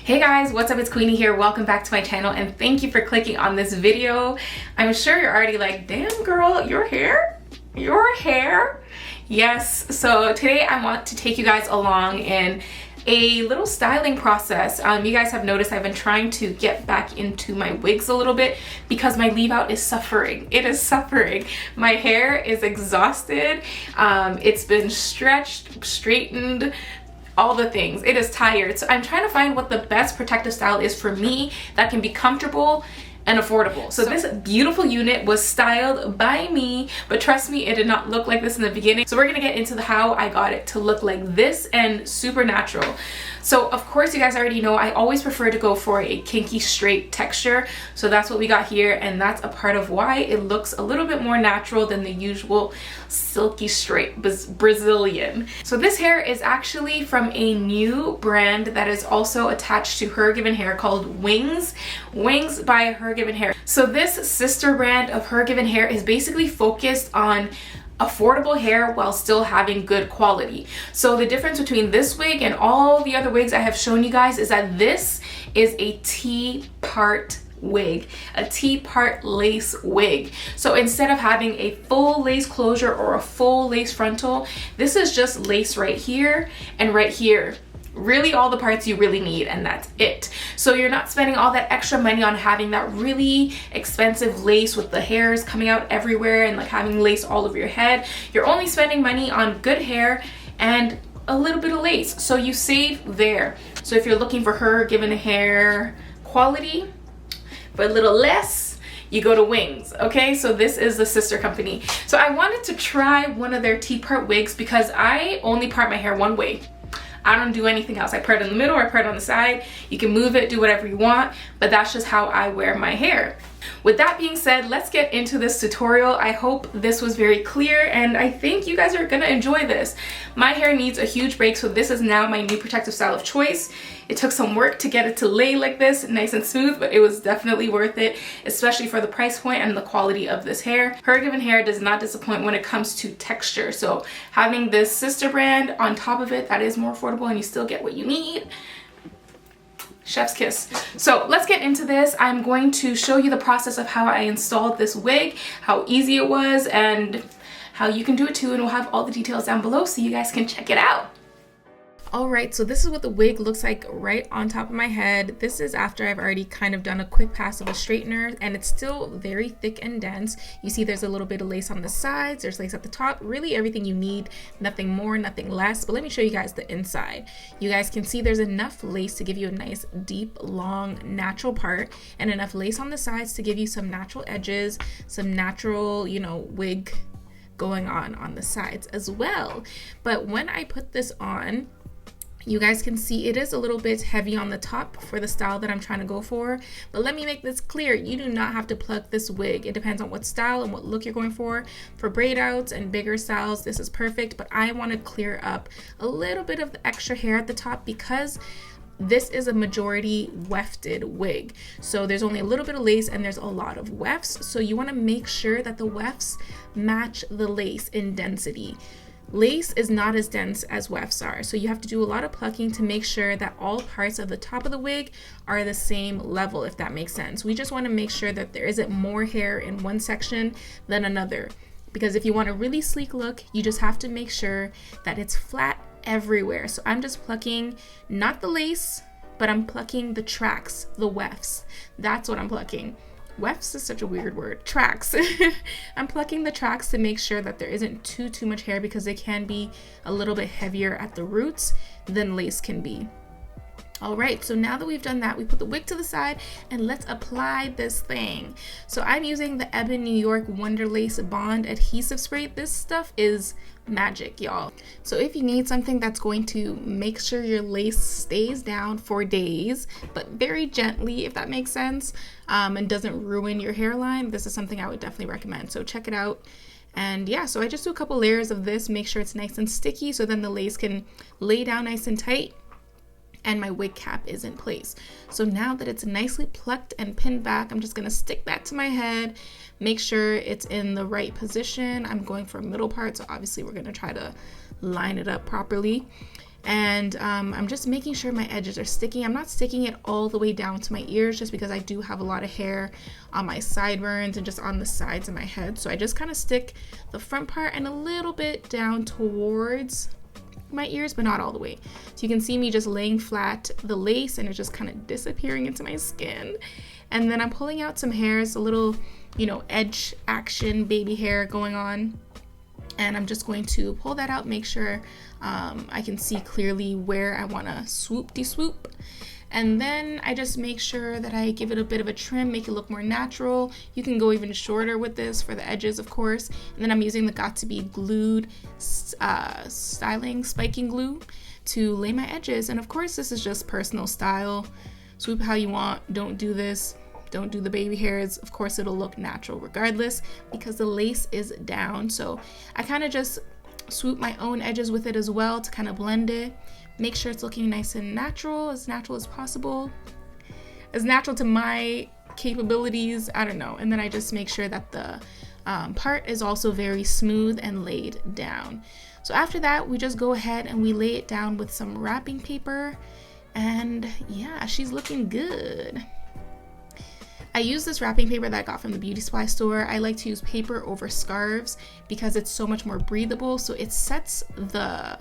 Hey guys, what's up? It's Queenie here. Welcome back to my channel and thank you for clicking on this video. I'm sure you're already like, damn girl, your hair? Your hair? Yes, so today I want to take you guys along in a little styling process. You guys have noticed I've been trying to get back into my wigs a little bit because my leave out is suffering. It is suffering. My hair is exhausted. It's been stretched, straightened, all the things. It is tired. So I'm trying to find what the best protective style is for me that can be comfortable and affordable. So this beautiful unit was styled by me, but trust me, it did not look like this in the beginning. So we're gonna get into how I got it to look like this and super natural. So of course you guys already know I always prefer to go for a kinky straight texture. So that's what we got here, and that's a part of why it looks a little bit more natural than the usual silky straight Brazilian. So this hair is actually from a new brand that is also attached to Hergivenhair called Wings by Hergivenhair. So this sister brand of Hergivenhair is basically focused on affordable hair while still having good quality. So the difference between this wig and all the other wigs I have shown you guys is that this is a T-part wig, a T-part lace wig. So instead of having a full lace closure or a full lace frontal, this is just lace right here and right here. Really all the parts you really need, and that's it. So you're not spending all that extra money on having that really expensive lace with the hairs coming out everywhere and like having lace all over your head. You're only spending money on good hair and a little bit of lace, so you save there. So if you're looking for Hergivenhair quality for a little less, you go to Wings. Okay, so this is the sister company. So I wanted to try one of their T-part wigs because I only part my hair one way. I don't do anything else. I part in the middle, I part on the side. You can move it, do whatever you want, but that's just how I wear my hair. With that being said, let's get into this tutorial. I hope this was very clear and I think you guys are gonna enjoy this. My hair needs a huge break, so this is now my new protective style of choice. It took some work to get it to lay like this, nice and smooth, but it was definitely worth it, especially for the price point and the quality of this hair. Hergivenhair does not disappoint when it comes to texture. So having this sister brand on top of it that is more affordable and you still get what you need, chef's kiss. So let's get into this. I'm going to show you the process of how I installed this wig, how easy it was, and how you can do it too, and we'll have all the details down below so you guys can check it out. Alright, so this is what the wig looks like right on top of my head. This is after I've already kind of done a quick pass of a straightener, and it's still very thick and dense. You see there's a little bit of lace on the sides, there's lace at the top, really everything you need, nothing more, nothing less. But let me show you guys the inside. You guys can see there's enough lace to give you a nice, deep, long, natural part, and enough lace on the sides to give you some natural edges, some natural, you know, wig going on the sides as well. But when I put this on, you guys can see it is a little bit heavy on the top for the style that I'm trying to go for. But let me make this clear, you do not have to pluck this wig. It depends on what style and what look you're going for. For braid outs and bigger styles, this is perfect, but I want to clear up a little bit of the extra hair at the top because this is a majority wefted wig. So there's only a little bit of lace and there's a lot of wefts. So you want to make sure that the wefts match the lace in density. Lace is not as dense as wefts are, so you have to do a lot of plucking to make sure that all parts of the top of the wig are the same level, if that makes sense. We just want to make sure that there isn't more hair in one section than another, because if you want a really sleek look, you just have to make sure that it's flat everywhere. So I'm just plucking, not the lace, but I'm plucking the tracks, the wefts. That's what I'm plucking. Wefts is such a weird word. Tracks. I'm plucking the tracks to make sure that there isn't too much hair, because they can be a little bit heavier at the roots than lace can be. Alright, so now that we've done that, we put the wig to the side and let's apply this thing. So I'm using the Ebin New York Wonder Lace Bond Adhesive Spray. This stuff is magic, y'all. So if you need something that's going to make sure your lace stays down for days, but very gently, if that makes sense, and doesn't ruin your hairline, this is something I would definitely recommend. So check it out. And yeah, so I just do a couple layers of this, make sure it's nice and sticky so then the lace can lay down nice and tight and my wig cap is in place. So now that it's nicely plucked and pinned back, I'm just gonna stick that to my head, make sure it's in the right position. I'm going for a middle part, so obviously we're gonna try to line it up properly. And I'm just making sure my edges are sticking. I'm not sticking it all the way down to my ears just because I do have a lot of hair on my sideburns and just on the sides of my head. So I just kind of stick the front part and a little bit down towards my ears, but not all the way. So you can see me just laying flat the lace and it's just kind of disappearing into my skin. And then I'm pulling out some hairs, a little, you know, edge action baby hair going on. And I'm just going to pull that out, make sure I can see clearly where I want to swoop. And then I just make sure that I give it a bit of a trim, make it look more natural. You can go even shorter with this for the edges, of course. And then I'm using the Got2b glued spiking glue to lay my edges. And of course, this is just personal style. Swoop how you want. Don't do this. Don't do the baby hairs. Of course, it'll look natural regardless because the lace is down. So I kind of just swoop my own edges with it as well to kind of blend it. Make sure it's looking nice and natural as possible. As natural to my capabilities, I don't know. And then I just make sure that the part is also very smooth and laid down. So after that, we just go ahead and we lay it down with some wrapping paper. And yeah, she's looking good. I use this wrapping paper that I got from the beauty supply store. I like to use paper over scarves because it's so much more breathable. So it sets the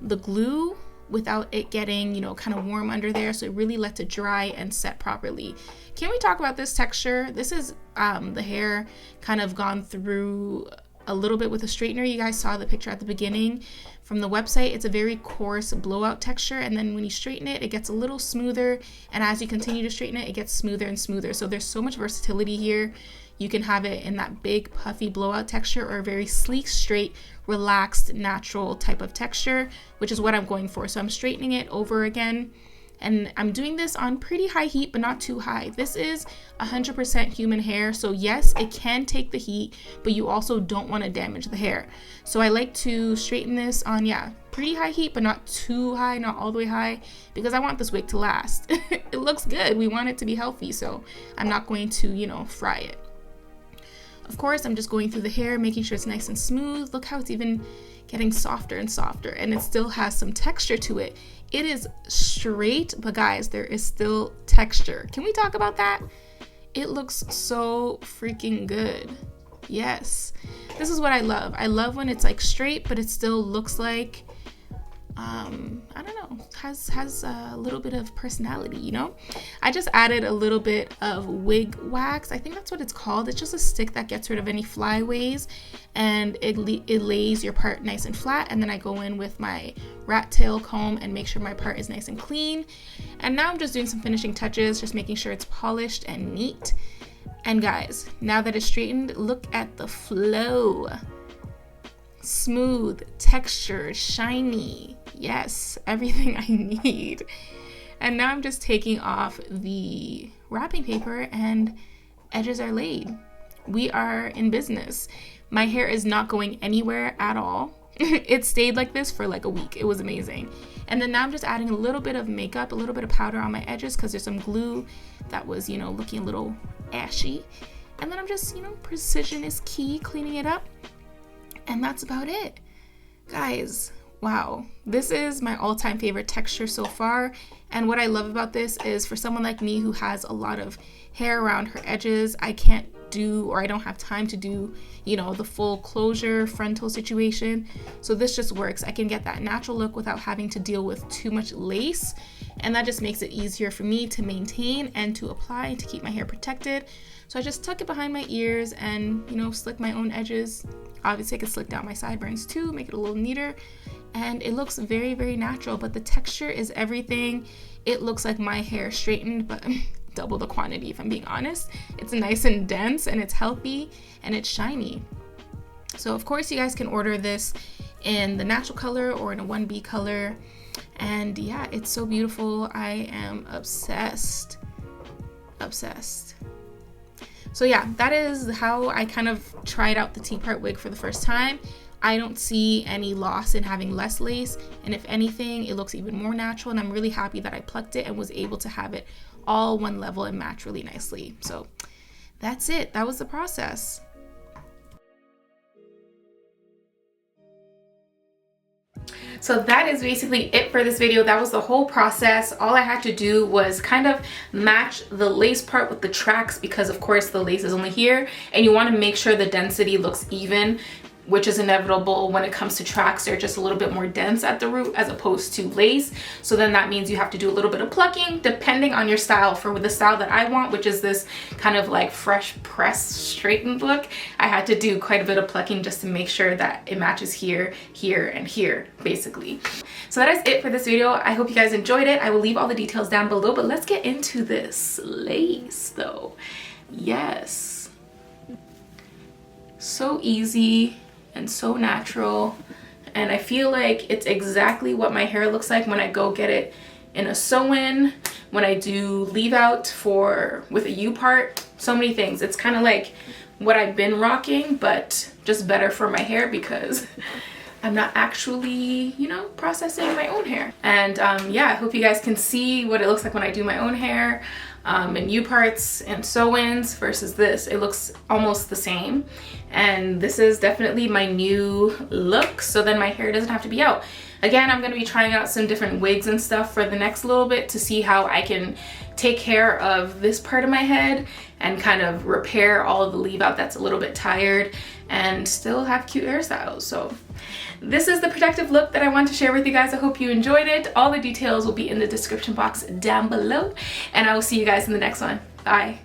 glue without it getting, you know, kind of warm under there. So it really lets it dry and set properly. Can we talk about this texture? This is the hair kind of gone through a little bit with a straightener. You guys saw the picture at the beginning from the website. It's a very coarse blowout texture, and then when you straighten it, it gets a little smoother, and as you continue to straighten it, it gets smoother and smoother. So there's so much versatility here. You can have it in that big puffy blowout texture or a very sleek, straight, relaxed, natural type of texture, which is what I'm going for. So I'm straightening it over again, and I'm doing this on pretty high heat, but not too high. This is 100% human hair. So yes, it can take the heat, but you also don't want to damage the hair. So I like to straighten this on, yeah, pretty high heat, but not too high, not all the way high, because I want this wig to last. It looks good. We want it to be healthy. So I'm not going to, you know, fry it. Of course, I'm just going through the hair, making sure it's nice and smooth. Look how it's even getting softer and softer, and it still has some texture to it. It is straight, but guys, there is still texture. Can we talk about that? It looks so freaking good. Yes, this is what I love. I love when it's like straight, but it still looks like, I don't know, has a little bit of personality, you know? I just added a little bit of wig wax. I think that's what it's called. It's just a stick that gets rid of any flyaways, and it lays your part nice and flat. And then I go in with my rat tail comb and make sure my part is nice and clean. And now I'm just doing some finishing touches, just making sure it's polished and neat. And guys, now that it's straightened, look at the flow. Smooth, textured, shiny. Yes, everything I need. And now I'm just taking off the wrapping paper and edges are laid. We are in business. My hair is not going anywhere at all. It stayed like this for like a week. It was amazing. And then now I'm just adding a little bit of makeup, a little bit of powder on my edges because there's some glue that was, you know, looking a little ashy. And then I'm just, you know, precision is key, cleaning it up. And that's about it. Guys, wow. This is my all-time favorite texture so far. And what I love about this is for someone like me who has a lot of hair around her edges, I can't do, or I don't have time to do, you know, the full closure frontal situation. So this just works. I can get that natural look without having to deal with too much lace. And that just makes it easier for me to maintain and to apply and to keep my hair protected. So I just tuck it behind my ears and, you know, slick my own edges. Obviously I could slick down my sideburns too, make it a little neater. And it looks very, very natural, but the texture is everything. It looks like my hair straightened, but double the quantity if I'm being honest. It's nice and dense and it's healthy and it's shiny. So of course you guys can order this in the natural color or in a 1B color. And yeah, it's so beautiful. I am obsessed. Obsessed. So yeah, that is how I kind of tried out the T-part wig for the first time. I don't see any loss in having less lace, and if anything, it looks even more natural, and I'm really happy that I plucked it and was able to have it all one level and match really nicely. So that's it. That was the process. So that is basically it for this video. That was the whole process. All I had to do was kind of match the lace part with the tracks, because of course the lace is only here and you want to make sure the density looks even, which is inevitable when it comes to tracks. They're just a little bit more dense at the root as opposed to lace. So then that means you have to do a little bit of plucking depending on your style. For the style that I want, which is this kind of like fresh pressed straightened look, I had to do quite a bit of plucking just to make sure that it matches here, here, and here, basically. So that is it for this video. I hope you guys enjoyed it. I will leave all the details down below, but let's get into this lace though. Yes. So easy and so natural, and I feel like it's exactly what my hair looks like when I go get it in a sew-in, when I do leave out with a U-part, so many things. It's kind of like what I've been rocking, but just better for my hair because I'm not actually, you know, processing my own hair. And yeah, I hope you guys can see what it looks like when I do my own hair and U-parts and sew-ins versus this. It looks almost the same, and this is definitely my new look, so then my hair doesn't have to be out. Again, I'm going to be trying out some different wigs and stuff for the next little bit to see how I can take care of this part of my head and kind of repair all of the leave out that's a little bit tired and still have cute hairstyles. So this is the protective look that I want to share with you guys. I hope you enjoyed it. All the details will be in the description box down below, and I will see you guys in the next one. Bye.